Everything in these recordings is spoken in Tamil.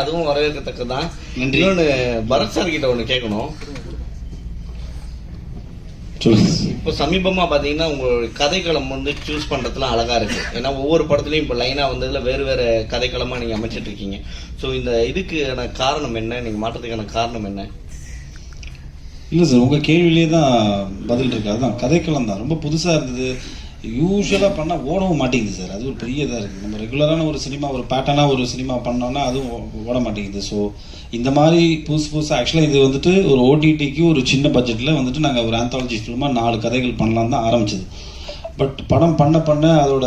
அதுவும் வரவேற்கத்தக்கதான். இன்னொன்று பரத் சார் கிட்ட ஒன்று கேட்கணும். இப்போ சமீபமா பாத்தீங்கன்னா உங்களோட கதைக்களம் வந்து சூஸ் பண்றதுலாம் அழகா இருக்கு. ஏன்னா ஒவ்வொரு படத்துலயும் இப்போ லைனா வந்ததுல வேறு வேறு கதைக்களமா நீங்க அமைச்சிட்டு இருக்கீங்க. ஸோ இந்த இதுக்கான காரணம் என்ன, நீங்க மாற்றத்துக்கான காரணம் என்ன? இல்லை சார், உங்கள் கேள்வியிலே தான் பதில் இருக்கு. அதுதான் கதைக்களம் தான் ரொம்ப புதுசாக இருந்தது. யூஸ்வலாக பண்ணால் ஓடவும் மாட்டேங்குது சார். அது ஒரு பெரிய இதாக இருக்குது. நம்ம ரெகுலரான ஒரு சினிமா, ஒரு பேட்டர்னாக ஒரு சினிமா பண்ணோன்னா அதுவும் ஓட மாட்டேங்குது. ஸோ இந்த மாதிரி புதுசாக ஆக்சுவலாக இது வந்துட்டு ஒரு ஓடிடிக்கு ஒரு சின்ன பட்ஜெட்டில் வந்துட்டு நாங்கள் ஒரு ஆந்தாலஜி ஃபிலிமாக 4 கதைகள் பண்ணலாம் தான் ஆரம்பிச்சது. பட் படம் பண்ண அதோட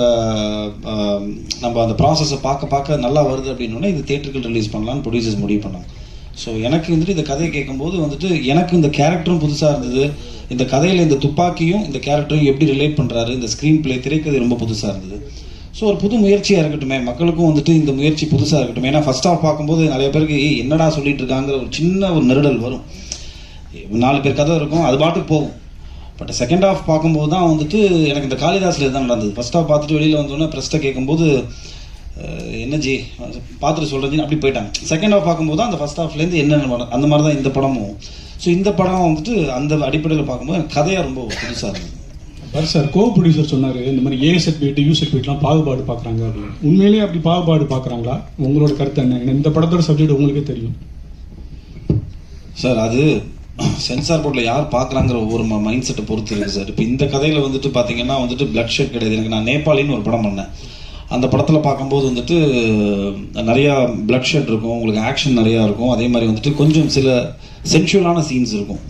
நம்ம அந்த ப்ராசஸை பார்க்க நல்லா வருது அப்படின்னோடனே இது தியேட்டர்கள் ரிலீஸ் பண்ணலான்னு ப்ரொடியூசர்ஸ் முடிவு பண்ணாங்க. ஸோ எனக்கு வந்துட்டு இந்த கதையை கேட்கும்போது வந்துட்டு எனக்கு இந்த கேரக்டரும் புதுசாக இருந்தது. இந்த கதையில் இந்த துப்பாக்கியும் இந்த கேரக்டரும் எப்படி ரிலேட் பண்ணுறாரு, இந்த ஸ்க்ரீன் பிளே திரைக்கதை ரொம்ப புதுசாக இருந்தது. ஸோ ஒரு புது முயற்சியாக இருக்கட்டுமே, மக்களுக்கும் வந்துட்டு இந்த முயற்சி புதுசாக இருக்கட்டும். ஏன்னா ஃபர்ஸ்ட் ஆஃப் பார்க்கும்போது நிறைய பேருக்கு என்னடா சொல்லிட்டு இருக்காங்கிற ஒரு சின்ன ஒரு நெருடல் வரும். 4 பேர் கதை இருக்கும், அது பாட்டுக்கு போகும். பட் செகண்ட் ஆஃப் பார்க்கும்போது தான் வந்துட்டு எனக்கு இந்த காளிதாஸில் தான் நடந்தது. ஃபர்ஸ்ட் ஆஃப் பார்த்துட்டு வெளியில் வந்தோடனே ப்ரெஸ்ட்டை கேட்கும்போது என்ன ஜி பார்த்துட்டு சொல்கிறேன் அப்படி போயிட்டாங்க. செகண்ட் ஆஃப் பார்க்கும்போது தான் அந்த ஃபர்ஸ்ட் ஆஃப்லேருந்து என்னென்ன அந்த மாதிரி தான் இந்த படமும். ஸோ இந்த படம் வந்துட்டு அந்த அடிப்படையில் பார்க்கும்போது கதையாக ரொம்ப புதுசாக இருந்தது. சார் கோ ப்ரொடியூசர் சொன்னார் இந்த மாதிரி ஏ சர்டிஃபிகேட் யூ சர்டிஃபிகேட்லாம் பாகுபாடு பார்க்குறாங்க அப்படின்னு. உண்மையிலேயே அப்படி பாகுபாடு பார்க்குறாங்களா? உங்களோட கருத்து என்ன? இந்த படத்தோட சப்ஜெக்ட் உங்களுக்கே தெரியும் சார். அது சென்சார் போர்டில் யார் பார்க்குறாங்கிற ஒவ்வொரு மைண்ட் செட்டை பொறுத்து இருக்குது சார். இப்போ இந்த கதையில் வந்துட்டு பார்த்தீங்கன்னா வந்துட்டு பிளட் ஷெட் கிடையாது. எனக்கு நான் நேபாளின்னு ஒரு படம் பண்ணேன். அந்த படத்தில் பார்க்கும்போது வந்துட்டு நிறையா பிளட் ஷெட் இருக்கும், உங்களுக்கு ஆக்ஷன் நிறையா இருக்கும். அதே மாதிரி வந்துட்டு கொஞ்சம் சில சென்சுவலான சீன்ஸ் இருக்கும்,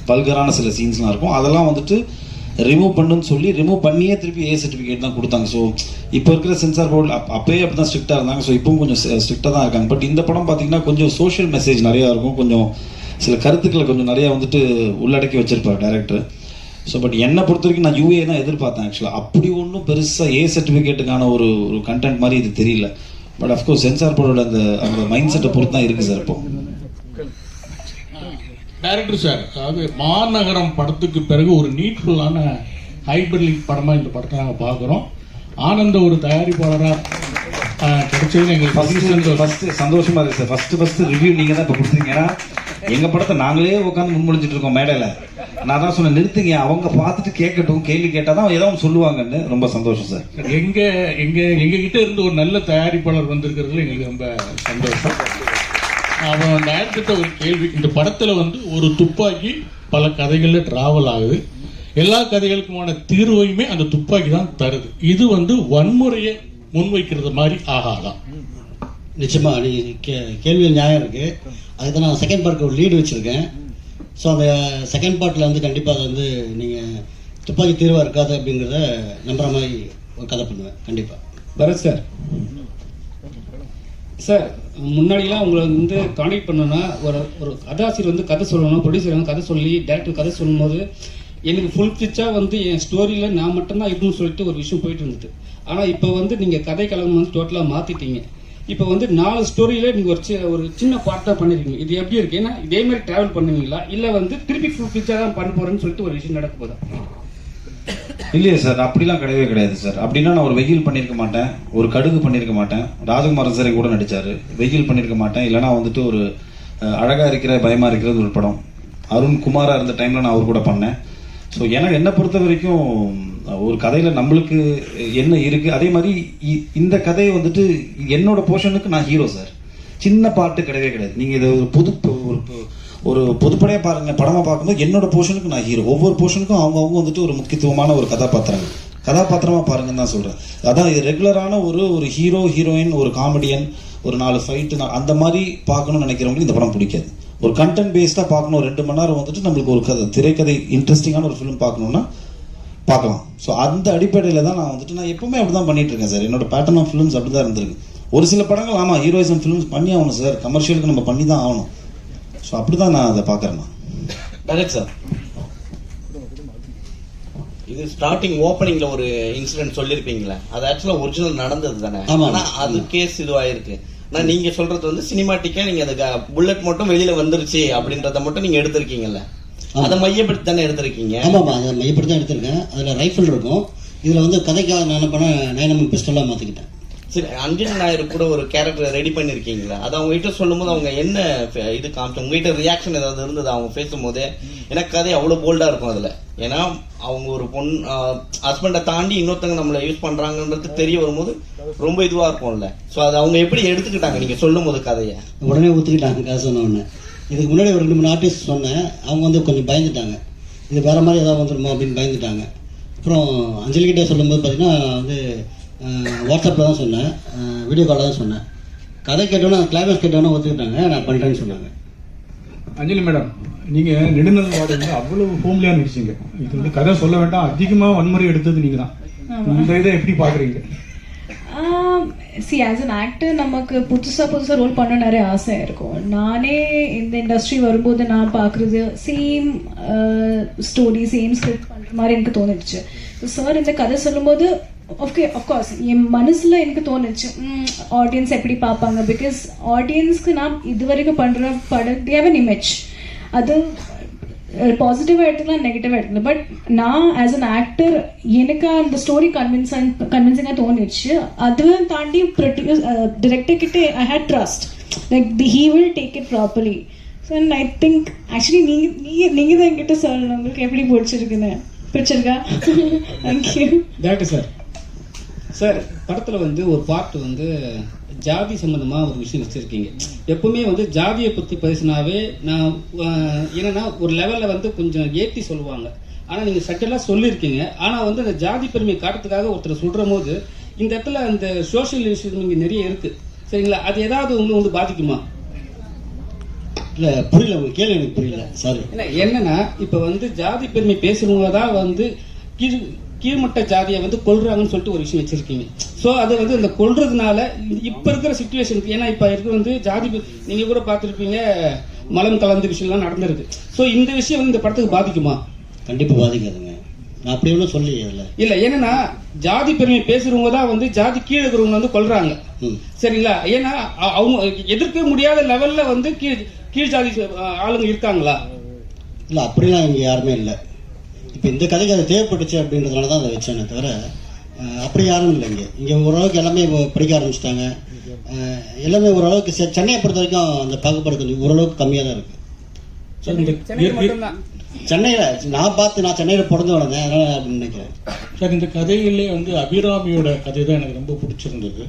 பல்கரான சில சீன்ஸ்லாம் இருக்கும். அதெல்லாம் வந்துட்டு ரிமூவ் பண்ணுன்னு சொல்லி ரிமூவ் பண்ணியே திருப்பி ஏ சர்டிஃபிகேட் தான் கொடுத்தாங்க. ஸோ இப்போ இருக்கிற சென்சார் போர்டு அப்போயே அப்படி தான் ஸ்ட்ரிக்டாக இருந்தாங்க. ஸோ இப்பவும் கொஞ்சம் ஸ்ட்ரிக்டாக தான் இருக்காங்க. பட் இந்த படம் பார்த்தீங்கன்னா கொஞ்சம் சோஷியல் மெசேஜ் நிறையா இருக்கும், கொஞ்சம் சில கருத்துக்களை கொஞ்சம் நிறையா வந்துட்டு உள்ளடக்கி வச்சிருப்பார் டைரக்டர். ஸோ பட் என்னை பொறுத்த வரைக்கும் நான் யூஏ தான் எதிர்பார்த்தேன் ஆக்சுவலாக. அப்படி ஒன்றும் பெருசாக ஏ சர்டிஃபிகேட்டுக்கான ஒரு கண்டென்ட் மாதிரி இது தெரியல. பட் அஃப்கோர்ஸ் சென்சார் போர்டோட அந்த மைண்ட் செட்டை பொறுத்து தான் இருக்குது சார். இப்போ டைரக்டர் சார், அதாவது மாநகரம் படத்துக்கு பிறகு ஒரு நீட்ஃபுல்லான ஹைபர்லிக் படமாக இந்த படத்தை நாங்கள் பார்க்குறோம். ஆனந்த ஒரு தயாரிப்பாளராக கிடைச்சது எங்களுக்கு ஃபஸ்ட்டு சந்தோஷமாக இருக்குது சார். ஃபஸ்ட்டு ரிவ்யூ நீங்கள் தான் இப்போ கொடுத்தீங்க. ஏன்னா எங்கள் படத்தை நாங்களே உட்காந்து முன்மொழிஞ்சிட்டு இருக்கோம் மேடையில். நான் தான் சொன்னேன் நிறுத்துங்க, அவங்க பார்த்துட்டு கேட்கட்டும், கேள்வி கேட்டால் தான் ஏதோ ஒன்று சொல்லுவாங்கன்னு. ரொம்ப சந்தோஷம் சார். எங்ககிட்ட இருந்து ஒரு நல்ல தயாரிப்பாளர் வந்திருக்கிறதுல எங்களுக்கு ரொம்ப சந்தோஷம். அவன் டைரக்டர்கிட்ட ஒரு கேள்வி, இந்த படத்தில் வந்து ஒரு துப்பாக்கி பல கதைகளில் டிராவல் ஆகுது. எல்லா கதைகளுக்குமான தீர்வையுமே அந்த துப்பாக்கி தான் தருது. இது வந்து வன்முறையை முன்வைக்கிறது மாதிரி ஆகாதான்? நிச்சயமா கேள்வியில் நியாயம் இருக்கு. அதுக்கு நான் செகண்ட் பார்ட்க்கு ஒரு லீடு வச்சிருக்கேன். ஸோ அந்த செகண்ட் பார்ட்டில் வந்து கண்டிப்பாக அதை வந்து நீங்கள் துப்பாக்கி தீர்வாக இருக்காது அப்படிங்கிறத நம்புற மாதிரி ஒரு கதை பண்ணுவேன் கண்டிப்பாக. பரத் சார், சார் முன்னாடிலாம் உங்களை வந்து கான்டாக்ட் பண்ணோன்னா ஒரு கதாசிரியர் வந்து கதை சொல்லணும், ப்ரொடியூசர் வந்து கதை சொல்லி டேரக்டர் கதை சொல்லும்போது எனக்கு ஃபுல் பிச்சாக வந்து என் ஸ்டோரியில் நான் மட்டும்தான் இப்படின்னு சொல்லிட்டு ஒரு விஷயம் போயிட்டு இருந்தது. ஆனால் இப்போ வந்து நீங்கள் கதை கலகம் வந்து டோட்டலாக மாற்றிட்டீங்க. இப்போ வந்து 4 ஸ்டோரியில் நீங்கள் ஒரு சின்ன பார்ட் தான் பண்ணிருக்கீங்க. இது எப்படி இருக்கு? ஏன்னா இதே மாதிரி டிராவல் பண்ணுவீங்களா இல்லை வந்து திருப்பி ஃபுல் பிக்சர் தான் பண்ண போறேன்னு சொல்லிட்டு ஒரு விஷயம் நடக்க போதா? இல்லையே சார், அப்படிலாம் கிடையவே கிடையாது சார். அப்படின்னா நான் ஒரு வெயில் பண்ணியிருக்க மாட்டேன், ஒரு கடுகு பண்ணியிருக்க மாட்டேன். ராஜகுமாரன் சாரை கூட நடித்தார், வெயில் பண்ணியிருக்க மாட்டேன். இல்லைனா வந்துட்டு ஒரு அழகாக இருக்கிற பயமாக இருக்கிறது ஒரு படம். அருண் குமாராக இருந்த டைமில் நான் அவர் கூட பண்ணேன். ஸோ எனக்கு என்னை பொறுத்த வரைக்கும் ஒரு கதையில் நம்மளுக்கு என்ன இருக்குது, அதே மாதிரி இந்த கதையை வந்துட்டு என்னோட போர்ஷனுக்கு நான் ஹீரோ சார். சின்ன பாட்டு கிடையவே கிடையாது. நீங்கள் இதை ஒரு பொதுப்படையாக பாருங்கள், படமாக பார்க்கும்போது என்னோட போர்ஷனுக்கு நான் ஹீரோ. ஒவ்வொரு போர்ஷனுக்கும் அவங்க வந்துட்டு ஒரு முக்கியத்துவமான ஒரு கதாபாத்திரமாக பாருங்கன்னு தான் சொல்கிறேன். அதான் இது ரெகுலரான ஒரு ஹீரோ ஹீரோயின், ஒரு காமெடியன், ஒரு 4 ஃபைட்டு அந்த மாதிரி பார்க்கணும்னு நினைக்கிறவங்களுக்கு இந்த படம் பிடிக்காது. ஒரு கண்டென்ட் பேஸ்டாக பார்க்கணும், 2 மணி நேரம் வந்துட்டு நம்மளுக்கு ஒரு திரைக்கதை இன்ட்ரெஸ்டிங்கான ஒரு ஃபிலிம் பார்க்கணுன்னா பார்க்கலாம். ஸோ அந்த அடிப்படையில் தான் நான் எப்பவுமே அப்படி தான் பண்ணிட்டு இருக்கேன் சார். என்னோட பேட்டர்ன் ஆஃப் ஃபிலிம்ஸ் அப்படி தான் இருந்திருக்கு. ஒரு சில படங்கள் ஆமாம் ஹீரோயிசம் ஃபிலிம்ஸ் பண்ணி ஆகணும் சார், கமர்ஷியலுக்கு நம்ம பண்ணி தான் ஆகணும். ஸோ அப்படி தான் நான் அதை பார்க்குறேன். டைரக்ட் சார், இது ஸ்டார்டிங் ஓப்பனிங்ல ஒரு இன்சிடென்ட் சொல்லியிருப்பீங்களே, அது ஆக்சுவலா ஒரிஜினல் நடந்தது தானே? ஆனா அது கேஸ் இதுவாயிருக்கு. நான் நீங்க சொல்றது வந்து சினிமாட்டிக்கா நீங்க அந்த புல்லட் மட்டும் வெளியில வந்துருச்சு அப்படின்றத மட்டும் நீங்க எடுத்திருக்கீங்கல்ல, அதை மையப்படுத்தி தானே எடுத்திருக்கீங்க? ஆமாம், அதை மையப்படுத்தி தான் எடுத்திருக்கேன். அதில் ரைஃபிள் இருக்கும். இதில் வந்து கதைக்காக நான் என்ன பண்ணேன், 9mm பிஸ்டலாக மாற்றிக்கிட்டேன். சரி, அஞ்சலி நாயர் கூட ஒரு கேரக்டர் ரெடி பண்ணிருக்கீங்களா? அது அவங்க கிட்ட சொல்லும் போது அவங்க என்ன இது காமிச்சு உங்ககிட்ட ரியாக்ஷன் ஏதாவது இருந்தது அவங்க பேசும்போது? எனக்கு கதை அவ்வளவு போல்டா இருக்கும் அதுல. ஏன்னா அவங்க ஒரு ஹஸ்பண்டை தாண்டி இன்னொருத்தங்க நம்மள யூஸ் பண்றாங்கன்றது தெரிய வரும்போது ரொம்ப இதுவா இருக்கும்ல. சோ அது அவங்க எப்படி எடுத்துக்கிட்டாங்க நீங்க சொல்லும் போது கதையை? உடனே ஒத்துக்கிட்டாங்க கதை சொன்ன உடனே. இதுக்கு முன்னாடி ஒரு 2-3 ஆர்டிஸ்ட் சொன்னேன், அவங்க வந்து கொஞ்சம் பயந்துட்டாங்க, இது வேற மாதிரி ஏதாவது வந்துருமோ அப்படின்னு பயந்துட்டாங்க. அப்புறம் அஞ்சலிக்கிட்டே சொல்லும்போது பார்த்தீங்கன்னா வந்து வாட்ஸ்அப்பில் தான் சொன்னேன், வீடியோ காலில் தான் சொன்னேன். கதை கேட்டோன்னா கிளைமேக்ஸ் கேட்டோன்னா ஒத்துக்கிட்டாங்க, நான் பண்ணுறேன்னு சொன்னாங்க. அஞ்சலி மேடம், நீங்க நெடுநல் வார்டு வந்து அவ்வளவு ஹோம்லியா நடிச்சீங்க. இது வந்து கதை சொல்ல வேண்டாம், அதிகமா வன்முறை எடுத்தது நீங்க தான். இந்த இதை எப்படி பாக்குறீங்க? சி ஆஸ் அன் ஆக்டர் நமக்கு புதுசா ரோல் பண்ண நிறைய ஆசை இருக்கும். நானே இந்த இண்டஸ்ட்ரி வரும்போது நான் பார்க்குறது சேம் ஸ்டோரி சேம் ஸ்கிரிப்ட் பண்ணுற மாதிரி எனக்கு தோணுச்சு. சார் இந்த கதை சொல்லும்போது அஃப்கோர்ஸ் என் மனசில் எனக்கு தோணுச்சு ஆடியன்ஸ் எப்படி பார்ப்பாங்க. பிகாஸ் ஆடியன்ஸ்க்கு நான் இது வரைக்கும் பண்ணுற படம் தேவன் இமேஜ் அது பாசிட்டிவாக எடுத்துக்கலாம், நெகட்டிவாக எடுத்துக்கலாம். பட் நான் ஆஸ் அன் ஆக்டர் எனக்கு அந்த ஸ்டோரி கன்வின்சிங்காக தோணுச்சு. அதுவும் தாண்டி டிரெக்டர் கிட்ட I had trust like he will take it properly. So I think actually நீங்கள் தான் என்கிட்ட சொல்லணும் உங்களுக்கு எப்படி பிடிச்சிருக்குன்னு. பிடிச்சிருக்கா? தேங்க்யூ. டேரக்டர் சார், சார் படத்தில் வந்து ஒரு பார்ட் வந்து ஜாதி சம்மந்தமாக ஒரு விஷயம் வச்சுருக்கீங்க. எப்பவுமே வந்து ஜாதியை பற்றி பேசினாவே நான் என்னென்னா ஒரு லெவலில் வந்து கொஞ்சம் ஏற்றி சொல்லுவாங்க. ஆனால் நீங்கள் சட்டெல்லாம் சொல்லியிருக்கீங்க. ஆனால் வந்து அந்த ஜாதி பெருமையை காட்டுறதுக்காக ஒருத்தர் சொல்கிற போது இந்த இடத்துல அந்த சோஷியல் இஷ்யூஸ் இங்கே நிறைய இருக்குது, சரிங்களா? அது ஏதாவது உங்களுக்கு வந்து பாதிக்குமா? இல்லை புரியல, உங்க கேள்வி எனக்கு புரியல, சாரி. இல்லை என்னன்னா இப்போ வந்து ஜாதி பெருமை பேசுகிறவங்க தான் வந்து கீழ்மட்ட ஜாதியை வந்து கொல்றாங்கன்னு சொல்லிட்டு ஒரு விஷயம் வச்சிருக்கீங்க. ஸோ அது வந்து இந்த கொல்றதுனால இப்போ இருக்கிற சிச்சுவேஷனுக்கு, ஏன்னா இப்போ இருக்கிற வந்து ஜாதி நீங்கள் கூட பார்த்துருப்பீங்க மலம் கலந்த விஷயம்லாம் நடந்திருக்கு. ஸோ இந்த விஷயம் வந்து இந்த படத்துக்கு பாதிக்குமா? கண்டிப்பாக பாதிக்காதுங்க, நான் அப்படி ஒன்றும் சொல்லி இல்லை. என்னன்னா ஜாதி பெருமை பேசுறவங்க தான் வந்து ஜாதி கீழே இருக்கிறவங்க வந்து கொல்றாங்க, சரிங்களா? ஏன்னா அவங்க எதிர்க்க முடியாத லெவல்ல வந்து கீழ் ஜாதி ஆளுங்க இருக்காங்களா? இல்லை அப்படிலாம் இங்கே யாருமே இல்லை. இப்போ இந்த கதைக்கு அது தேவைப்பட்டுச்சு அப்படின்றதுனால தான் அதை வச்சேனே தவிர அப்படி யாரும் இல்லை. இங்கே ஓரளவுக்கு எல்லாமே படிக்க ஆரம்பிச்சிட்டாங்க. எல்லாமே ஓரளவுக்கு சென்னையை பொறுத்த வரைக்கும் அந்த பாகுபாடு கொஞ்சம் ஓரளவுக்கு கம்மியாக தான் இருக்குது. சென்னையில் நான் சென்னையில் பிறந்து வளர்ந்தேன், அதனால அப்படின்னு நினைக்கிறேன். சார், இந்த கதையிலே வந்து அபிராமியோட கதை தான் எனக்கு ரொம்ப பிடிச்சிருந்தது.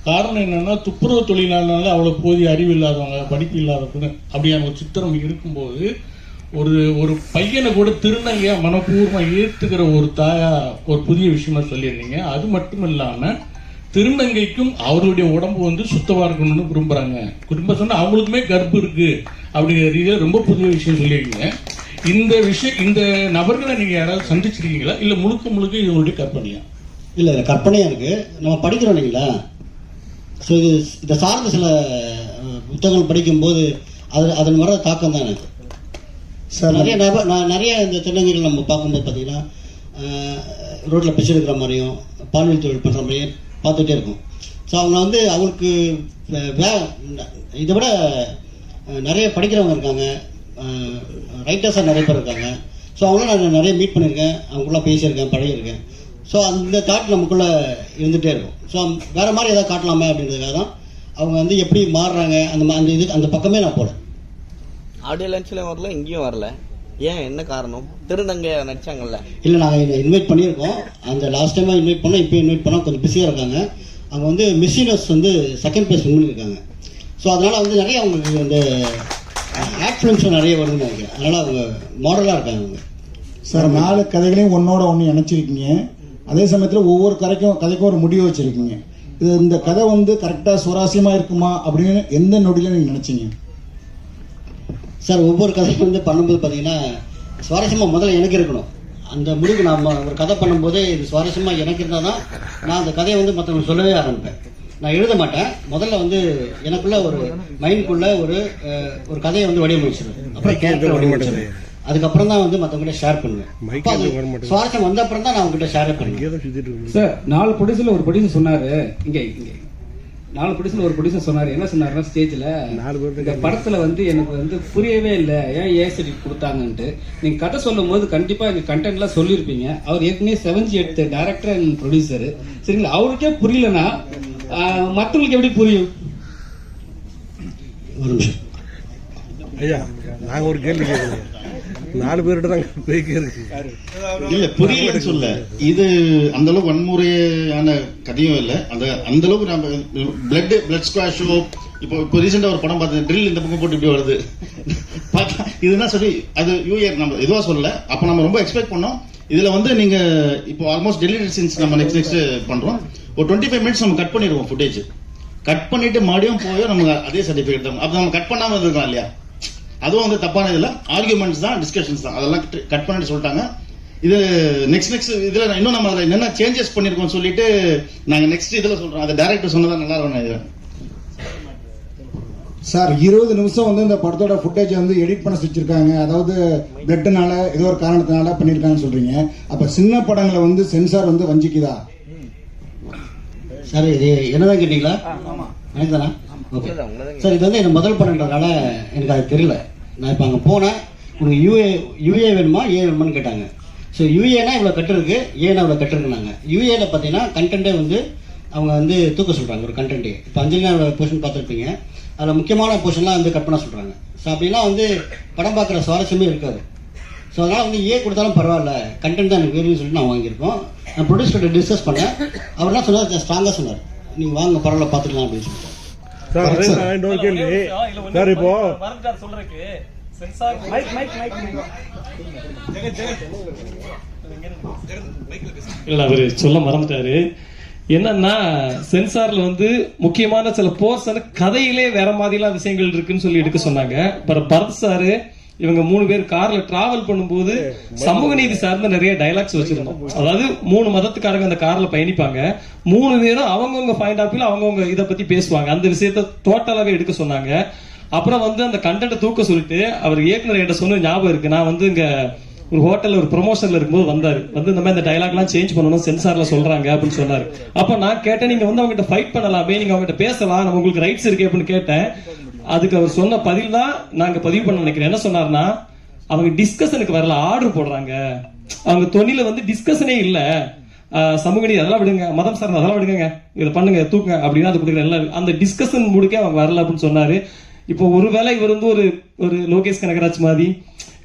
காரணம் என்னன்னா துப்புரவு தொழிலாளர்னால அவ்வளோ போதிய அறிவு இல்லாதவங்க, படிப்பு இல்லாதவங்க அப்படியான ஒரு சித்திரம் இருக்கும்போது ஒரு பையனை கூட திருநங்கையா மனப்பூர்வமா ஏத்துக்கிற ஒரு தாயா ஒரு புதிய விஷயமா சொல்லியிருந்தீங்க. அது மட்டும் இல்லாம திருநங்கைக்கும் அவருடைய உடம்பு வந்து சுத்தமா இருக்கணும்னு விரும்புறாங்க. குறிப்பா சொன்னா அவங்களுக்குமே கர்ப்பம் இருக்கு அப்படிங்கிற ரீதியில ரொம்ப புதிய விஷயம் சொல்லியிருக்கீங்க. இந்த விஷயம், இந்த நபர்களை நீங்க யாராவது சந்திச்சிருக்கீங்களா, இல்ல முழுக்க இது உங்களுடைய கற்பனையா? இல்ல கற்பனையா இருக்கு, நம்ம படிக்கிறோம் இல்லைங்களா. ஸோ இதை சார்ந்த சில புத்தகங்கள் படிக்கும்போது அதன் வர தாக்கம் தான் எனக்கு. சார் நிறைய இந்த திருநங்கைகள் நம்ம பார்க்கும்போது பார்த்தீங்கன்னா ரோட்டில் பிச்சை எடுக்கிற மாதிரியும் பாலியல் தொழில் பண்ணுற மாதிரியும் பார்த்துட்டே இருக்கும். ஸோ அவங்க வந்து அவங்களுக்கு இதை விட நிறைய படிக்கிறவங்க இருக்காங்க, ரைட்டர்ஸாக நிறைய பேர் இருக்காங்க. ஸோ அவங்களும் நான் நிறைய மீட் பண்ணியிருக்கேன், அவங்களாம் பேசியிருக்கேன், பழகியிருக்கேன். ஸோ அந்த தாட் நமக்குள்ளே இருந்துகிட்டே இருக்கும். ஸோ வேறு மாதிரி எதாவது காட்டலாமே அப்படின்றதுக்காக தான் அவங்க வந்து எப்படி மாறுறாங்க அந்த பக்கமே நான் போகிறேன். ஆடியோ லான்ச்ல வரல, இங்கேயும் வரல, ஏன், என்ன காரணம்? திருநங்கை நடிச்சாங்கல்ல? இல்லை, நாங்கள் இன்வைட் பண்ணியிருக்கோம். அந்த லாஸ்ட் டைமாக இன்வைட் பண்ணோம், இப்போ இன்வைட் பண்ணால் கொஞ்சம் பிஸியாக இருக்காங்க. அவங்க வந்து மிஸ் யூனிவர்ஸ் வந்து செகண்ட் பிளேஸ் வின் பண்ணியிருக்காங்க. ஸோ அதனால் வந்து நிறைய அவங்களுக்கு அந்த ஆட் ஃபிலிம்ஸும் நிறைய வருதுன்னு நினைக்கிறேன். அதனால் அவங்க மாடலாக இருக்காங்க அவங்க. சார், 4 கதைகளையும் ஒன்னோட ஒன்று இணைச்சிருக்கீங்க. அதே சமயத்தில் ஒவ்வொரு கதைக்கும் ஒரு முடிவு வச்சுருக்கீங்க. இந்த கதை வந்து கரெக்டாக சுவாரஸ்யமாக இருக்குமா அப்படின்னு எந்த நொடியில் நீங்கள் நினச்சிங்க? சார், ஒவ்வொரு கதையும் வந்து பண்ணும்போது பார்த்தீங்கன்னா சுவாரஸ்யமாக முதல்ல எனக்கு இருக்கணும். அந்த முடிவு நான் ஒரு கதை பண்ணும்போதே இது சுவாரஸ்யமாக எனக்கு இருந்தால் தான் நான் அந்த கதையை வந்து மற்றவங்க சொல்லவே ஆரம்பிப்பேன். நான் எழுத மாட்டேன், முதல்ல வந்து எனக்குள்ள ஒரு மைண்டுக்குள்ள ஒரு கதையை வந்து வடிவமைச்சிருவேன், அப்புறம் கேரக்டர் வடிவமைச்சிருவேன். அதுக்கப்புறம் தான் வந்து மற்றவங்கிட்ட ஷேர் பண்ணுவேன். சுவாரஸ்யம் வந்த அப்புறம் தான் நான் அவங்ககிட்ட ஷேர் பண்ணுவேன். சார், 4 ப்ரொடியூசர்ல ஒரு ப்ரொடியூசர் சொன்னாரு, இங்கே 4 ப்ரொடியூசர் ஒரு ப்ரொடியூசர் சொன்னாரு. என்ன சொன்னாருன்னா, ஸ்டேஜ்ல இந்த படத்துல வந்து எனக்கு வந்து புரியவே இல்லை, ஏன் ஏசடி கொடுத்தாங்கன்ட்டு. நீங்க கதை சொல்லும் போது கண்டிப்பா இந்த கண்டென்ட்லாம் சொல்லியிருப்பீங்க. அவர் ஏற்கனவே 7G எடுத்த டைரக்டர் அண்ட் ப்ரொடியூசர், சரிங்களா? அவருக்கே புரியலன்னா மற்றவங்களுக்கு எப்படி புரியும்? ஒரு நிமிஷம் ஐயா, நாங்க ஒரு கேள்வி கேட்கறோம். 4 பேர்கிட்ட தான் பேக்கே இருக்கு. இல்ல புரியலன்னு சொல்ல, இது அந்த அளவுக்கு வன்முறையான கதையும் இல்ல. அந்த அளவுக்கு நம்ம பிளட் ஸ்குவாஷோ இப்போ ரீசெண்டா ஒரு படம் பார்த்தேன், ட்ரில் இந்த பக்கம் போட்டு இப்படி வருது பார்த்தா இதுனா சொல்லி அது யூஏ நம்ம எதுவா சொல்லல. அப்ப நம்ம ரொம்ப எக்ஸ்பெக்ட் பண்ணோம். இதுல வந்து நீங்க இப்போ ஆல்மோஸ்ட் டெலிட்டட் சீன்ஸ் நம்ம நெக்ஸ்ட் பண்றோம். ஒரு 25 மினிட்ஸ் நம்ம கட் பண்ணிடுவோம் ஃபுட்டேஜ். கட் பண்ணிட்டு மறுபடியும் போய் நமக்கு அதே சர்டிபிகேட் தான். அப்ப நம்ம கட் பண்ணாம இருக்கலாம் இல்லையா? அதுவும் வந்து தப்பான இதுல ஆர்குமெண்ட்ஸ் தான், டிஸ்கஷன்ஸ் தான், அதெல்லாம் கட் பண்ணிட்டு சொல்லிட்டாங்க. இது நெக்ஸ்ட் இதுல இன்னும் நம்ம அதில் என்னென்ன சேஞ்சஸ் பண்ணிருக்கோம் சொல்லிட்டு நாங்க நெக்ஸ்ட் இதுல சொல்றோம். அதை டைரக்டர் சொன்னதா நல்லா இருக்கும். சார் 20 நிமிஷம் வந்து இந்த படத்தோட ஃபுட்டேஜ் வந்து எடிட் பண்ண வச்சிருக்காங்க. அதாவது பிளட்னால ஏதோ ஒரு காரணத்தினால பண்ணிருக்காங்கன்னு சொல்றீங்க. அப்ப சின்ன படங்களை வந்து சென்சார் வந்து வஞ்சிக்குதா சார்? இது என்னதான் கேட்டீங்களா? எனக்கு தானே. ஓகே சார், இது வந்து எனக்கு முதல் படம்ன்றதுனால எனக்கு அது தெரியல. நான் இப்போ அங்கே போனேன், உனக்கு யூஏ வேணுமா ஏ வேணுமான்னு கேட்டாங்க. ஸோ யூஏனா இவ்வளோ கட்டு இருக்கு, ஏன்னா இவ்வளோ கட்டு இருக்குனாங்க. யூஏல பார்த்தீங்கன்னா கண்டென்ட்டே வந்து அவங்க வந்து தூக்க சொல்கிறாங்க. ஒரு கண்டென்ட்டே இப்போ அஞ்சலியோட போர்ஷன் பார்த்துருப்பீங்க, அதில் முக்கியமான போர்ஷன்லாம் வந்து கட் பண்ண சொல்கிறாங்க. ஸோ அப்படிலாம் வந்து படம் பார்க்குற சுவாரஸ்யமே இருக்காது. ஸோ அதனால் வந்து ஏ கொடுத்தாலும் பரவாயில்ல, கண்டென்ட் தான் எனக்கு வேணும்னு சொல்லிட்டு நான் வாங்கியிருக்கோம். நான் ப்ரொடியூசர்கிட்ட டிஸ்கஸ் பண்ணேன். அவர் என்ன சொன்னார், ஸ்ட்ராங்காக சொன்னார், நீங்கள் வாங்க பரவாயில்ல பார்த்துக்கலாம் அப்படின்னு சொல்லிட்டு. சார் இன்னொரு கேள்வி சார், இப்போ இல்ல அவரு சொல்ல மறந்துட்டாரு. என்னன்னா சென்சார்ல வந்து முக்கியமான சில போர்ஷன் கதையிலே வேற மாதிரிலாம் விஷயங்கள் இருக்குன்னு சொல்லி எடுக்க சொன்னாங்க. அப்புறம் பரத் சாரு இவங்க 3 பேர் கார்ல டிராவல் பண்ணும்போது சமூக நீதி சார்ந்த நிறைய டைலாக்ஸ் வச்சிருந்தோம். அதாவது 3 மதத்துக்காரங்க அந்த கார்ல பயணிப்பாங்க. 3 பேரும் அவங்கவுங்க பாயிண்ட் ஆஃப் வியூல அவங்கவுங்க இதை பத்தி பேசுவாங்க. அந்த விஷயத்த டோட்டலாவே எடுக்க சொன்னாங்க. அப்புறம் வந்து அந்த கண்டென்ட்டை தூக்க சொல்லிட்டு அவர் இயக்குனர் என்கிட்ட சொன்ன ஞாபகம் இருக்கு. நான் வந்து இங்க ஒரு ஹோட்டல்ல ஒரு ப்ரொமோஷன்ல இருக்கும்போது வந்தாரு, வந்து இந்த மாதிரி இந்த டைலாக் எல்லாம் சேஞ்ச் பண்ணணும் சென்சார்ல சொல்றாங்க அப்படின்னு சொன்னாரு. அப்ப நான் கேட்டேன், நீங்க வந்து அவங்ககிட்ட ஃபைட் பண்ணலாமே, நீங்க அவங்ககிட்ட பேசலாம், நம்ம உங்களுக்கு ரைட்ஸ் இருக்கு அப்படின்னு கேட்டேன். அதுக்கு அவர் சொன்ன பதில் தான் நாங்க பதிவு பண்ண நினைக்கிறேன். என்ன சொன்னார்னா, அவங்க டிஸ்கஷனுக்கு வரல, ஆர்டர் போடுறாங்க. அவங்க தொழில வந்து டிஸ்கஷனே இல்ல, சமூக நீதி அதெல்லாம் விடுங்க, மதம் சார்ந்த அதெல்லாம் விடுங்க, இதை பண்ணுங்க தூக்குங்க அப்படின்னா அது கொடுக்குற எல்லாம் அந்த டிஸ்கஷன் முடிக்க அவங்க வரல அப்படின்னு சொன்னாரு. இப்போ ஒருவேளை இவர் வந்து ஒரு லோகேஷ் கனகராஜ் மாதிரி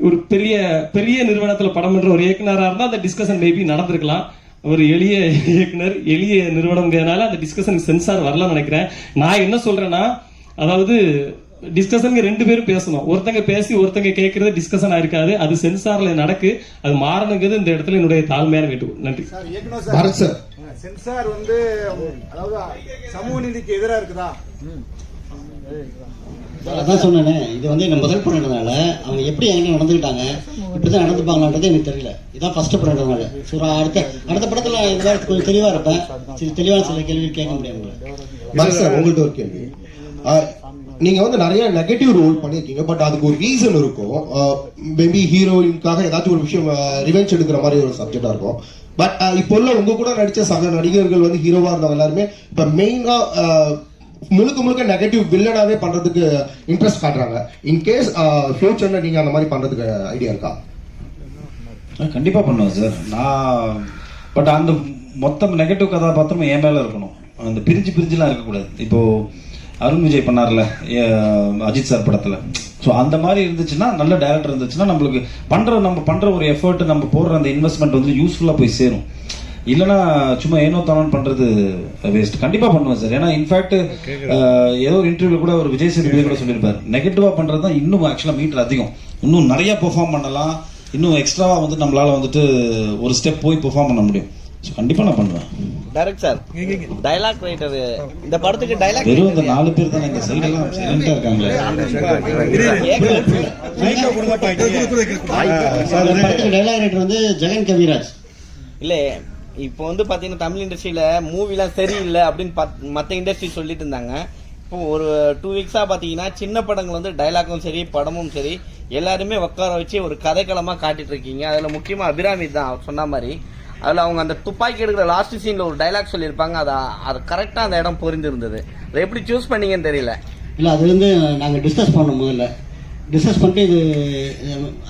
ஒரு பெரிய பெரிய நிறுவனத்துல படம் பண்ற ஒரு இயக்குனரா இருந்தா அந்த டிஸ்கஷன் மேபி நடந்திருக்கலாம். ஒரு எளிய இயக்குனர் எளிய நிறுவனம்ங்கிறதுனால அந்த டிஸ்கஷன் சென்சார் வரலன்னு நினைக்கிறேன். நான் என்ன சொல்றேன்னா, அதாவது டிஸ்கஷன் 2 பேரும் பேசணும். ஒருத்தங்க பேசி ஒருத்தங்க கேட்கறது டிஸ்கஷன் ஆயிருக்காது. அது சென்சார்ல நடக்கு, அது மாறணுங்கிறது இந்த இடத்துல என்னுடைய தாழ்மையான வேண்டுகோள். நன்றி சார். சென்சார் வந்து அதாவது சமூக நீதிக்கு எதிராக இருக்குதா? அதான் சொன்னேனே, இது வந்து என்ன முதல் படம்ன்றதுனால அவங்க எப்படி எங்க நடந்துக்கிட்டாங்க, இப்படிதான் நடந்துப்பாங்களான்றது எனக்கு தெரியல. இதான் ஃபர்ஸ்ட் படம்ன்றதுனால. ஸோ அடுத்த படத்துல இந்த கொஞ்சம் தெளிவா இருப்பேன். தெளிவான சில கேள்வி கேட்க முடியாது. சார் உங்கள்ட்ட ஒரு கேள்வி. நீங்க வந்து நிறைய நெகட்டிவ் ரோல் பண்ணிருக்கீங்க, பட் அதுக்கு ஒரு ரீசன் இருக்கும். மேபி ஹீரோயினுக்காக ஏதாச்சும் ஒரு விஷயம் ரிவெஞ்ச் எடுக்கிற மாதிரி ஒரு சப்ஜெக்டா இருக்கும். பட் இப்போ உள்ள உங்க கூட நடிச்ச சக நடிகர்கள் வந்து ஹீரோவா இருந்தவங்க எல்லாருமே இப்ப மெயினா முழுக்க நெகட்டிவ் வில்லனாவே பண்றதுக்கு இன்ட்ரெஸ்ட் காட்டுறாங்க. இன்கேஸ் ஃபியூச்சர்ல நீங்க அந்த மாதிரி பண்றதுக்கு ஐடியா இருக்கா? கண்டிப்பா பண்ணுவேன் சார் நான். பட் அந்த மொத்தம் நெகட்டிவ் கதாபாத்திரம் என் மேல இருக்கணும். அந்த பிரிஞ்சுலாம் இருக்கக்கூடாது. இப்போ அருண் விஜய் பண்ணார்ல அஜித் சார் படத்துல, ஸோ அந்த மாதிரி இருந்துச்சுன்னா, நல்ல டைரக்டர் இருந்துச்சுன்னா நம்மளுக்கு நம்ம பண்ற ஒரு எஃபர்ட், நம்ம போடுற அந்த இன்வெஸ்ட்மெண்ட் வந்து யூஸ்ஃபுல்லா போய் சேரும். இல்லைன்னா சும்மா ஏனோ தானோன்னு பண்றது வேஸ்ட். கண்டிப்பா பண்ணுவேன் சார். ஏன்னா இன்ஃபேக்ட் ஏதோ ஒரு இன்டர்வியூல கூட ஒரு விஜய் சேதுபதி கூட சொல்லியிருப்பாரு, நெகட்டிவா பண்றது தான் இன்னும் ஆக்சுவலா மீட்டர் அதிகம், இன்னும் நிறைய பெர்ஃபார்ம் பண்ணலாம், இன்னும் எக்ஸ்ட்ராவா வந்து நம்மளால வந்துட்டு ஒரு ஸ்டெப் போய் பெர்ஃபார்ம் பண்ண முடியும். கண்டிப்பா நான் பண்ணுவேன். டைரக்ட் சார், டயலாக் ரைட்டர் இந்த படத்துக்கு டயலாக் வெறும் இந்த 4 பேர் தான் எங்க சைடெல்லாம் சைலண்டா இருக்காங்க. டயலாக் ரைட்டர் வந்து ஜெகன் கவிராஜ். இல்ல இப்போ வந்து பாத்தீங்கன்னா தமிழ் இண்டஸ்ட்ரியில மூவிலாம் சரியில்லை அப்படின்னு மற்ற இண்டஸ்ட்ரி சொல்லிட்டு இருந்தாங்க. இப்போ ஒரு 2 வீக்ஸா பாத்தீங்கன்னா சின்ன படங்கள் வந்து டைலாக்கும் சரி படமும் சரி எல்லாருமே உட்கார வச்சு ஒரு கதைக்களமா காட்டிட்டு இருக்கீங்க. அதுல முக்கியமா அபிராமி தான் அவர் சொன்ன மாதிரி. அதுல அவங்க அந்த துப்பாக்கி எடுக்கிற லாஸ்ட் சீன்ல ஒரு டைலாக் சொல்லியிருப்பாங்க, அது கரெக்டா அந்த இடம் புரிந்து இருந்தது. அதை எப்படி சூஸ் பண்ணீங்கன்னு தெரியல. இல்ல அது வந்து நாங்க டிஸ்கஸ் பண்ணோம். முதல்ல டிஸ்கஸ் பண்ணிட்டு இது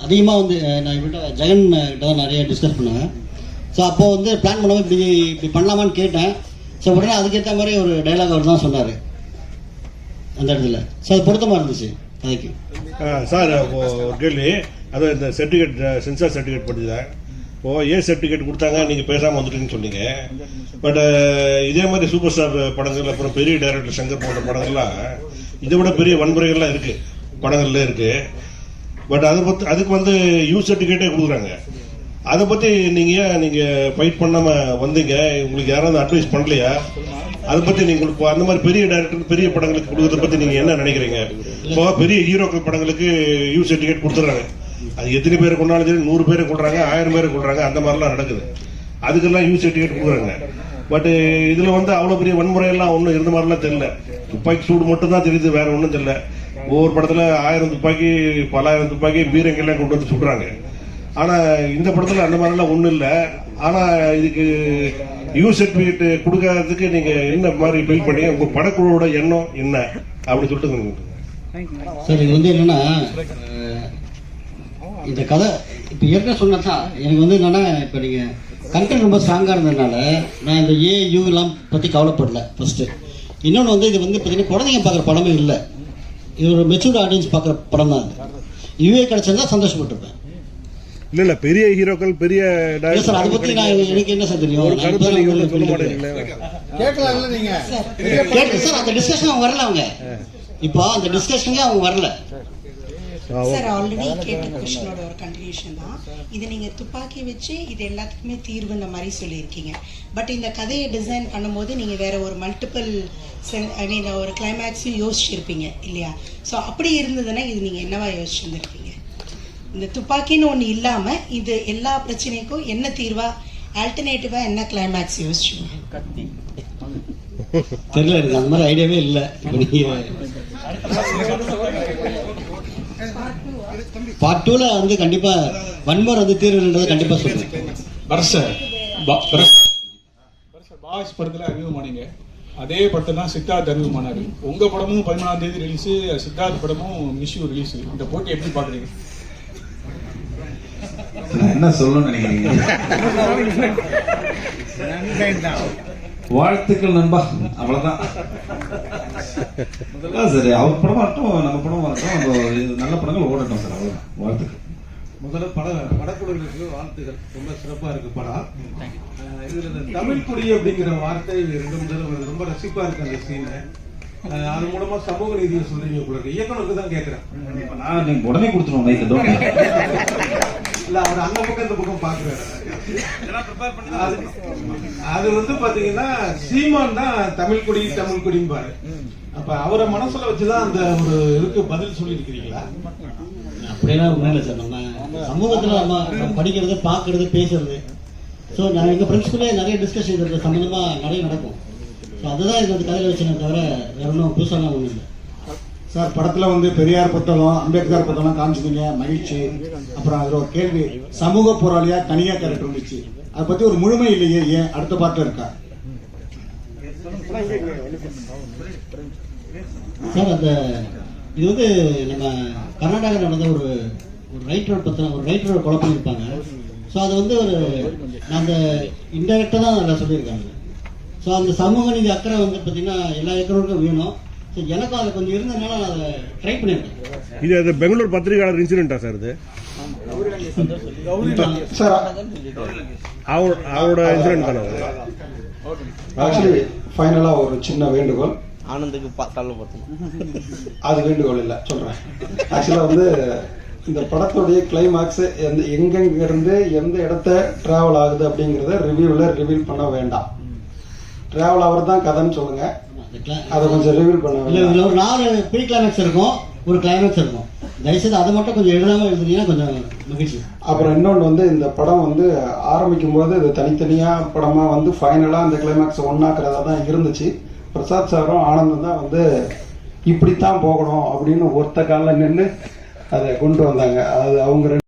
அதிகமா வந்து நான் இவர்கிட்ட ஜெகன் கிட்ட தான் நிறைய டிஸ்கஸ் பண்ணுவேன். ஸோ அப்போ வந்து பிளான் பண்ணாமல் இப்படி பண்ணலாமான்னு கேட்டேன். ஸோ உடனே அதுக்கேற்ற மாதிரி ஒரு டைலாக் அவர் தான் சொன்னார் அந்த இடத்துல. ஸோ அது பொருத்தமாக இருந்துச்சு கதைக்கு. சார் ஒரு கேள்வி, அதான் இந்த சர்டிஃபிகேட் சென்சார் சர்டிஃபிகேட் படிச்சுதான் இப்போது சர்டிஃபிகேட் கொடுத்தாங்க, நீங்கள் பேசாமல் வந்துட்டீங்கன்னு சொன்னீங்க. பட் இதே மாதிரி சூப்பர் ஸ்டார் படங்கள், அப்புறம் பெரிய டைரக்டர் சங்கர் போன்ற படங்கள்லாம் இதை விட பெரிய வன்முறைகள்லாம் இருக்குது, படங்கள்ல இருக்குது. பட் அதுக்கு வந்து சர்டிஃபிகேட்டே கொடுக்குறாங்க. அதை பற்றி நீங்கள் ஃபைட் பண்ணாமல் வந்தீங்க, உங்களுக்கு யாராவது அட்வைஸ் பண்ணலையா? அதை பற்றி நீங்கள் அந்த மாதிரி பெரிய டைரக்டர் பெரிய படங்களுக்கு கொடுக்கறத பற்றி நீங்கள் என்ன நினைக்கிறீங்க? இப்போ பெரிய ஹீரோக்கள் படங்களுக்கு சர்டிஃபிகேட் கொடுத்துட்றாங்க, அது எத்தனை பேர் கொண்டாலும் சரி, 100 பேரை கொள்றாங்க, 1000 பேரை கொள்றாங்க, அந்த மாதிரிலாம் நடக்குது. அதுக்கெல்லாம் சர்டிஃபிகேட் கொடுக்குறாங்க. பட் இதில் வந்து அவ்வளோ பெரிய வன்முறையெல்லாம் ஒன்றும் இருந்த மாதிரிலாம் தெரியல. துப்பாக்கி சூடு மட்டும் தான் தெரியுது, வேற ஒன்றும் தெரியல. ஒவ்வொரு படத்தில் 1000 துப்பாக்கி, பல 1000 துப்பாக்கி, பீரங்கெல்லாம் கொண்டு வந்து சுடுறாங்க. ஆனால் இந்த படத்தில் அந்த மாதிரிலாம் ஒன்றும் இல்லை. ஆனால் இதுக்கு சர்டிஃபிகேட் கொடுக்காததுக்கு நீங்கள் என்ன மாதிரி ஃபீல் பண்ணி உங்கள் படக்குழுவோட எண்ணம் என்ன அப்படின்னு சொல்லிட்டு சார், இது வந்து என்னன்னா, இந்த கதை இப்போ ஏற்கனவே சொன்னதான் எனக்கு வந்து என்னன்னா, இப்போ நீங்கள் கண்டென்ட் ரொம்ப ஸ்ட்ராங்காக இருந்ததுனால நான் இந்த யூலாம் பற்றி கவலைப்படல ஃபர்ஸ்ட்டு. இன்னொன்று வந்து இது வந்து பார்த்தீங்கன்னா குழந்தைங்க பார்க்குற படமே இல்லை, இது ஒரு மெச்சூர்ட் ஆடியன்ஸ் பார்க்குற படம் தான். யூஏ கிடைச்சிருந்தா சந்தோஷப்பட்டிருப்பேன். இல்ல பெரிய ஹீரோக்கள் பெரிய சார், அதை பற்றி நான் எனக்கு என்ன சார் தெரியும்? ஒரு கருத்தை நீங்க ஒன்றும் சொல்ல மாட்டேங்கிறீங்களே. கேட்கலாம்ல நீங்க சார், அந்த டிஸ்கஷன் அவங்க வரல. அவங்க இப்போ அந்த டிஸ்கஷனுக்கு அவங்க வரல சார். ஆல்ரெடி கேட்ட கொஸ்டினோட ஒரு கண்டினியூஷன் தான் இது. நீங்கள் துப்பாக்கி வச்சு இது எல்லாத்துக்குமே தீர்வுன்ற மாதிரி சொல்லியிருக்கீங்க. பட் இந்த கதையை டிசைன் பண்ணும்போது நீங்கள் வேற ஒரு மல்டிபிள் ஒரு கிளைமேக்ஸையும் யோசிச்சிருப்பீங்க இல்லையா? ஸோ அப்படி இருந்ததுன்னா இது நீங்கள் என்னவா யோசிச்சுருந்துருப்பீங்க? இந்த துப்பாக்கின்னு ஒன்று இல்லாமல் இது எல்லா பிரச்சனைக்கும் என்ன தீர்வா, ஆல்டர்னேட்டிவா என்ன கிளைமேக்ஸ் யோசிச்சுங்க? தெரியல, எனக்கு அந்த மாதிரி ஐடியாவே இல்லை. பார்ட் 2ல வந்து கண்டிப்பா வன்முறை வந்து தீர்வுன்றதை கண்டிப்பா சொல்றேன். பாஸ் படத்துல அறிமுகமானீங்க, அதே படத்துல தான் சித்தார்த் அறிமுகமானாரு. உங்க படமும் 11ஆம் தேதி ரிலீஸ், சித்தார்த் படமும் மிஷ்யூ ரிலீஸ். இந்த போட்டி எப்படி பாக்குறீங்க? என்ன சொல்லணும்னு நினைக்கிறீங்க? வாழ்த்துக்கள் நண்பா, அவ்வளவுதான். சரி, அவர் படம் வரட்டும், நம்ம படம் வரட்டும், நல்ல படங்கள் ஓடட்டும் சார், அவ்வளவுதான். வாழ்த்துக்கள். முதல்ல படக்குழுவிற்கு வாழ்த்துக்கள். ரொம்ப சிறப்பா இருக்கு படம். இதுல இந்த தமிழ் குடி அப்படிங்கிற வார்த்தை ரொம்ப ரசிப்பா இருக்கு அந்த சீன். அது மூலமா சமூக நீதியை சொல்றீங்க உங்களுக்கு. இயக்குனருக்கு தான் கேட்கிறேன். நான் நீங்க உடனே கொடுத்துருவோம். இல்ல, அவர் அந்த பக்கம் இந்த பக்கம் பாக்குறாரு. அது வந்து பாத்தீங்கன்னா சீமான் தான் தமிழ் குடின்னு பாரு. அப்ப அவரை மனசுல வச்சுதான் அந்த ஒரு இதுக்கு பதில் சொல்லி இருக்கிறீங்களா? அப்படியெல்லாம் ஒன்றும் இல்லை சார். நம்ம சமூகத்தில் நம்ம படிக்கிறது, பார்க்கறது, பேசுறது. ஸோ நான் எங்கள் ஃப்ரெண்ட்ஸ்குள்ளே நிறைய டிஸ்கஷன் இது சம்மந்தமாக நிறைய நடக்கும். ஸோ அதுதான் இந்த கதையில் வச்சுனே தவிர வேற ஒன்றும் புதுசாலாம் ஒன்றும் இல்லை சார். படத்தில் வந்து பெரியார் புத்தகம், அம்பேத்கர் புத்தகம் காமிச்சிருந்தீங்க, மகிழ்ச்சி. அப்புறம் அதில் ஒரு கேள்வி, சமூக போராளியா தனியா கேரக்டர் இருந்துச்சு, அதை பற்றி ஒரு முழுமை இல்லையே, ஏன் அடுத்த பாட்டில் இருக்கா சார்? அந்த இது வந்து நம்ம கர்நாடகாவில் நடந்த ஒரு ரைட்டரோட பற்றின ஒரு ரைட்டரோட கொலை பண்ணியிருப்பாங்க. ஸோ அது வந்து அந்த இன்டெரக்டாக தான் அதில் சொல்லியிருக்காங்க. ஸோ அந்த சமூக நீதி அக்கறை வந்து பார்த்தீங்கன்னா எல்லா இயக்குனருக்கும் வேணும். ஸோ எனக்கும் அதை கொஞ்சம் இருந்ததுனால நான் அதை ட்ரை பண்ணியிருக்கேன். இது அது பெங்களூர் பத்திரிகையாளர் இன்சிடென்ட்டா சார்? இது சார் அவரோட இன்சிடென்ட் தானே? ஆக்சுவலி ஃபைனலாக ஒரு சின்ன வேண்டுகோள். ஆனந்துக்கு அது வேண்டுகோள் இல்லை, சொல்றேன். ஆக்சுவலா வந்து இந்த படத்துடைய கிளைமாக்ஸ் எங்கிருந்து எந்த இடத்த டிராவல் ஆகுது அப்படிங்கறத ரிவீல் பண்ண வேண்டாம். டிராவல் ஆகிறது தான் கதைன்னு சொல்லுங்க, அதை கொஞ்சம் ரிவீல் பண்ண வேண்டாம். ஒரு 4 ப்ரீ கிளைமேக்ஸ் இருக்கும், ஒரு கிளைமேக்ஸ் இருக்கும். தயவுசெய்து அதை மட்டும் கொஞ்சம் எழுதாம எழுதுனீங்கன்னா கொஞ்சம் மகிழ்ச்சி. அப்புறம் இன்னொன்று வந்து இந்த படம் வந்து ஆரம்பிக்கும் போது இது தனித்தனியா படமா வந்து ஃபைனலா அந்த கிளைமேக்ஸ் ஒன்னாக்குறதா தான் இருந்துச்சு. பிரசாத் சாரும் ஆனந்தம் தான் வந்து இப்படித்தான் போகணும் அப்படின்னு ஒருத்த காலில் நின்று அதை கொண்டு வந்தாங்க. அது அவங்க